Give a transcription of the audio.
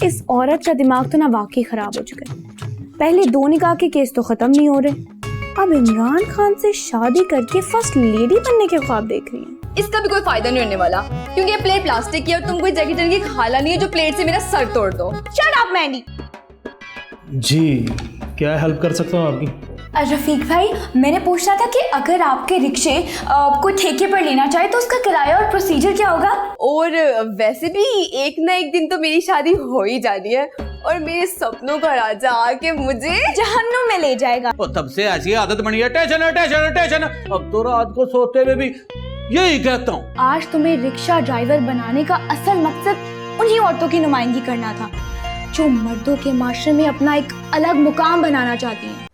इस औरत का दिमाग तो ना वाकई खराब हो चुका है। पहले 2 निकाह के केस तो खत्म नहीं हो रहे, अब इमरान खान से शादी करके फर्स्ट लेडी बनने के ख्वाब देख रही है। इसका भी कोई फायदा नहीं होने वाला, क्योंकि ये प्लेट प्लास्टिक की है और तुम कोई जैकी चैन की खाला नहीं है जो प्लेट से मेरा सर तोड़ दो। Shut up Mandy. जी क्या हेल्प कर सकता हूँ आपकी? रफीक भाई, मैंने पूछना था कि अगर आपके रिक्शे कोई ठेके पर लेना चाहे तो उसका किराया और प्रोसीजर क्या होगा? और वैसे भी एक ना एक दिन तो मेरी शादी हो ही जानी है और मेरे सपनों का राजा आके मुझे जहन्नुम में ले जाएगा। और तब से ऐसी आदत बनी है, टेंशन है टेंशन है टेंशन है। अब तो रात को सोते हुए भी यही कहता हूँ। आज तुम्हें रिक्शा ड्राइवर बनाने का असल मकसद उन्हीं औरतों की नुमाइंदगी करना था जो मर्दों के माशरे में अपना एक अलग मुकाम बनाना चाहती हैं।